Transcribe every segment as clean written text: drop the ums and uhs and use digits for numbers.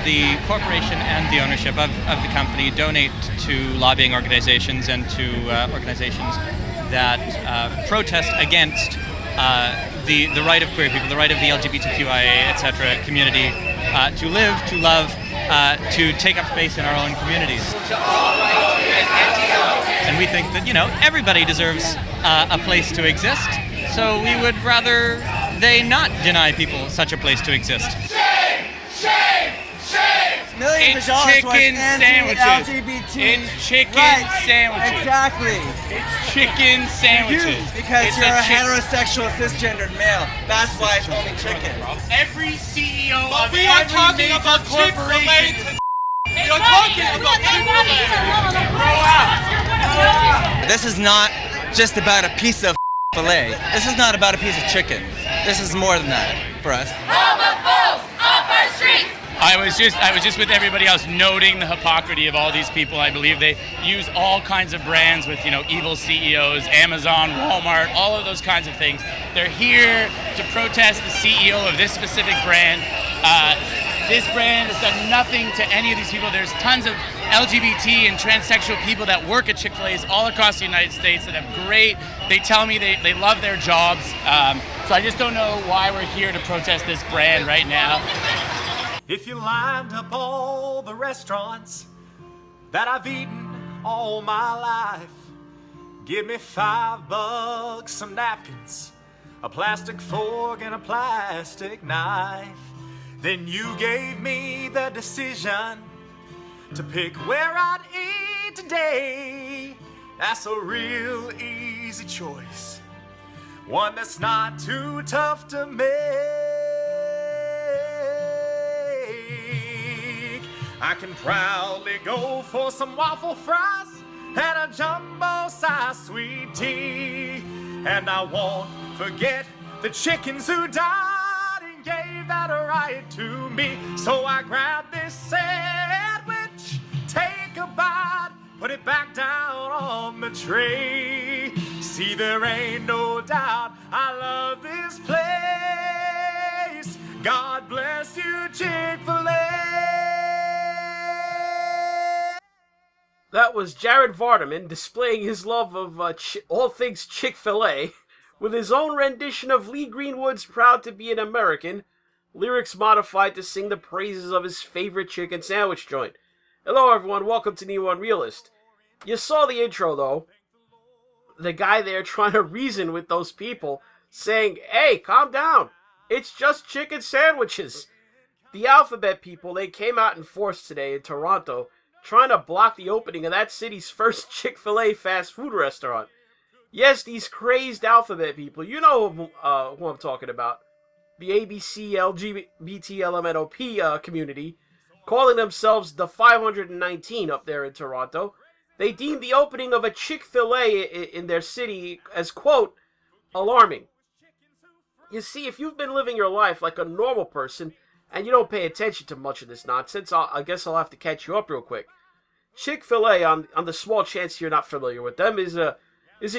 the corporation and the ownership of the company donate to lobbying organizations and to organizations that protest against the right of queer people, the right of the LGBTQIA, etc. community to live, to love, to take up space in our own communities. And we think that, everybody deserves a place to exist, so we would rather they not deny people such a place to exist. Shame! Shame! Shame! Millions It's of dollars chicken towards sandwiches. LGBT. It's chicken Right. sandwiches. Exactly. It's chicken sandwiches. You, because It's you're a chick- heterosexual cisgendered male. That's why it's only chicken. Every CEO of we are every talking major about corporation. Chick-fil-A. We are talking about Chick-fil-A. This is not just about a piece of filet. This is not about a piece of chicken. This is more than that for us. Homophobes off our streets. I was just with everybody else noting the hypocrisy of all these people. I believe they use all kinds of brands with, evil CEOs, Amazon, Walmart, all of those kinds of things. They're here to protest the CEO of this specific brand. This brand has done nothing to any of these people. There's tons of LGBT and transsexual people that work at Chick-fil-A's all across the United States that have they tell me they love their jobs. So I just don't know why we're here to protest this brand right now. If you lined up all the restaurants that I've eaten all my life, give me $5, some napkins, a plastic fork and a plastic knife. Then you gave me the decision to pick where I'd eat today. That's a real easy choice, one that's not too tough to make. I can proudly go for some waffle fries and a jumbo-sized sweet tea. And I won't forget the chickens who died and gave that right to me. So I grab this sandwich, take a bite, put it back down on the tray. See, there ain't no doubt I love this place. God bless you, Chick-fil-A. That was Jaredvardaman displaying his love of all things Chick-fil-A with his own rendition of Lee Greenwood's Proud to Be an American, lyrics modified to sing the praises of his favorite chicken sandwich joint. Hello everyone, welcome to NeoUnrealist. You saw the intro though. The guy there trying to reason with those people, saying, hey, calm down, it's just chicken sandwiches. The alphabet people, they came out in force today in Toronto, trying to block the opening of that city's first Chick-fil-A fast food restaurant. Yes, these crazed alphabet people, you know who I'm talking about. The ABC LGBTLMNOP community, calling themselves the 519 up there in Toronto. They deemed the opening of a Chick-fil-A in their city as, quote, alarming. You see, if you've been living your life like a normal person, and you don't pay attention to much of this nonsense, I guess I'll have to catch you up real quick. Chick-fil-A, on the small chance you're not familiar with them, is a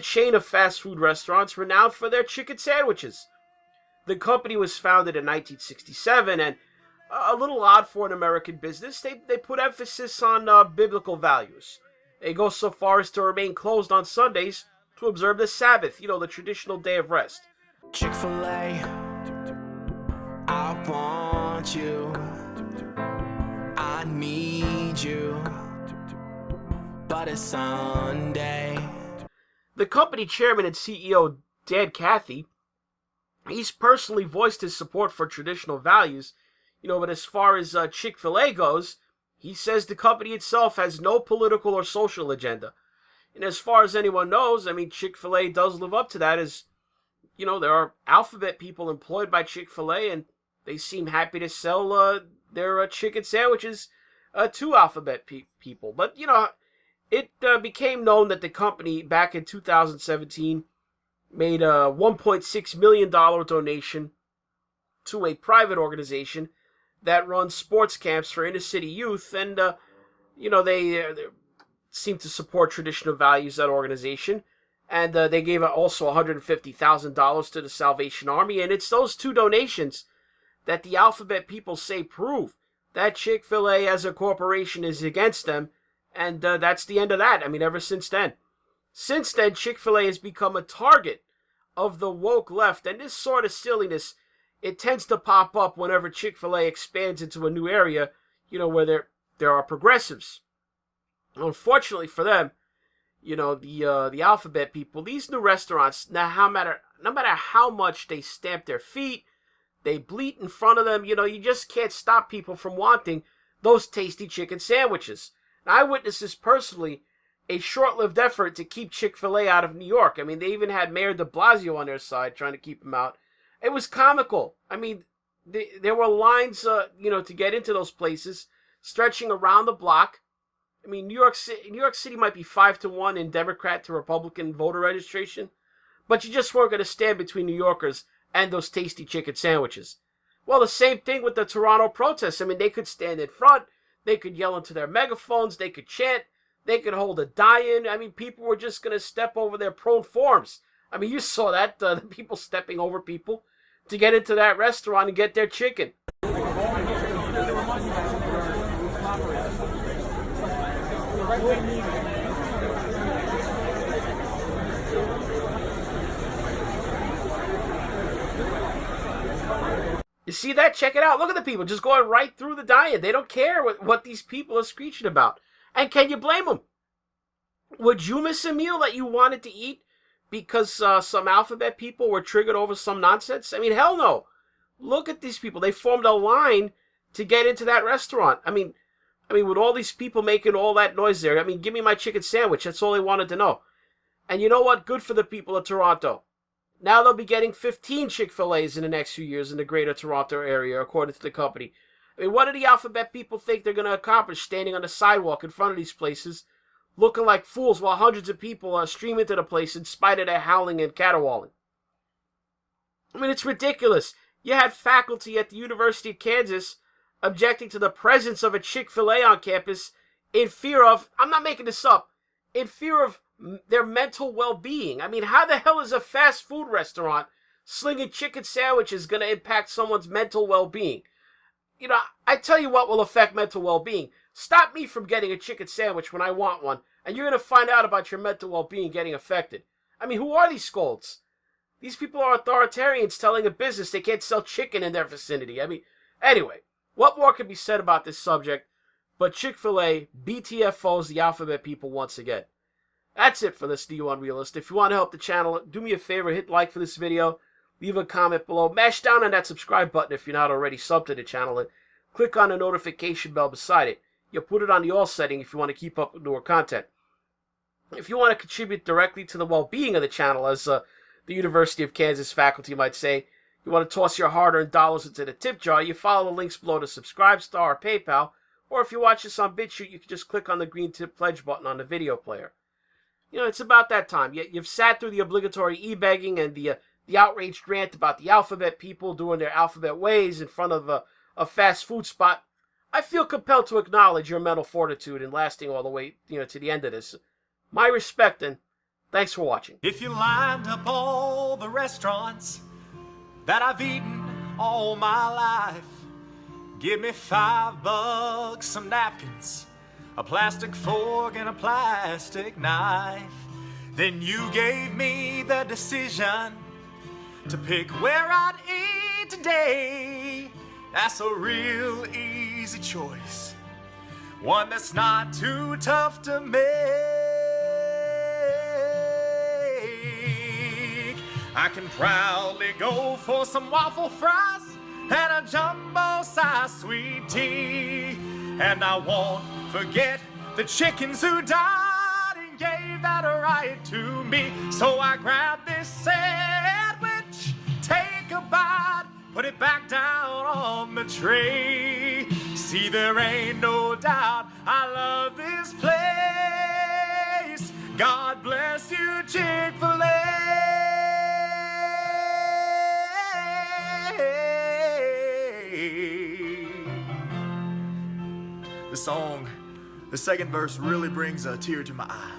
chain of fast food restaurants renowned for their chicken sandwiches. The company was founded in 1967, and a little odd for an American business, they put emphasis on biblical values. They go so far as to remain closed on Sundays to observe the Sabbath, the traditional day of rest. Chick-fil-A, I want you, I need you, but it's Sunday. The company chairman and CEO, Cathy, he's personally voiced his support for traditional values, but as far as Chick-fil-A goes, he says the company itself has no political or social agenda. And as far as anyone knows, Chick-fil-A does live up to that, as, there are alphabet people employed by Chick-fil-A, and they seem happy to sell their chicken sandwiches to alphabet people. But, it became known that the company, back in 2017, made a $1.6 million donation to a private organization that runs sports camps for inner-city youth, and, they seem to support traditional values, that organization, and they gave also $150,000 to the Salvation Army, and it's those two donations that the alphabet people say prove that Chick-fil-A as a corporation is against them, and that's the end of that. I mean, ever since then. Since then, Chick-fil-A has become a target of the woke left, and this sort of silliness, it tends to pop up whenever Chick-fil-A expands into a new area, where there are progressives. Unfortunately for them, the alphabet people, these new restaurants, no matter how much they stamp their feet, they bleat in front of them, you just can't stop people from wanting those tasty chicken sandwiches. And I witnessed this personally, a short-lived effort to keep Chick-fil-A out of New York. I mean, they even had Mayor de Blasio on their side trying to keep him out. It was comical. I mean, there were lines, to get into those places, stretching around the block. I mean, New York City might be 5-1 in Democrat to Republican voter registration, but you just weren't going to stand between New Yorkers and those tasty chicken sandwiches. Well, the same thing with the Toronto protests. I mean, they could stand in front, they could yell into their megaphones, they could chant, they could hold a die-in. I mean, people were just going to step over their prone forms. I mean, you saw that, the people stepping over people to get into that restaurant and get their chicken. You see that? Check it out. Look at the people just going right through the die-in. They don't care what these people are screeching about. And can you blame them? Would you miss a meal that you wanted to eat because some alphabet people were triggered over some nonsense? I mean, hell no. Look at these people. They formed a line to get into that restaurant. I mean, with all these people making all that noise there, I mean, give me my chicken sandwich. That's all they wanted to know. And you know what? Good for the people of Toronto. Now they'll be getting 15 Chick-fil-A's in the next few years in the greater Toronto area, according to the company. I mean, what do the alphabet people think they're going to accomplish standing on the sidewalk in front of these places, looking like fools while hundreds of people stream into the place in spite of their howling and caterwauling? I mean, it's ridiculous. You had faculty at the University of Kansas objecting to the presence of a Chick-fil-A on campus in fear of, I'm not making this up, in fear of their mental well-being. I mean, how the hell is a fast food restaurant slinging chicken sandwiches going to impact someone's mental well-being? I tell you what will affect mental well-being. Stop me from getting a chicken sandwich when I want one, and you're going to find out about your mental well-being getting affected. I mean, who are these scolds? These people are authoritarians telling a business they can't sell chicken in their vicinity. I mean, anyway, what more can be said about this subject? But Chick-fil-A BTFOs the alphabet people once again. That's it for this NeoUnrealist. If you want to help the channel, do me a favor, hit like for this video, leave a comment below, mash down on that subscribe button if you're not already subbed to the channel, and click on the notification bell beside it. You'll put it on the all setting if you want to keep up with newer content. If you want to contribute directly to the well-being of the channel, as the University of Kansas faculty might say, you want to toss your hard-earned dollars into the tip jar, you follow the links below to Subscribestar or PayPal, or if you watch this on BitChute, you can just click on the green tip pledge button on the video player. It's about that time. You've sat through the obligatory e-begging and the outraged rant about the alphabet people doing their alphabet ways in front of a fast food spot. I feel compelled to acknowledge your mental fortitude in lasting all the way, to the end of this. My respect, and thanks for watching. If you lined up all the restaurants that I've eaten all my life, give me $5, some napkins, a plastic fork and a plastic knife. Then you gave me the decision to pick where I'd eat today. That's a real easy choice, one that's not too tough to make. I can proudly go for some waffle fries and a jumbo-sized sweet tea, and I won't forget the chickens who died and gave that right to me. So I grabbed this sandwich, take a bite, put it back down on the tray. See, there ain't no doubt I love this place. God bless you, Chick-fil-A. The song, the second verse really brings a tear to my eye.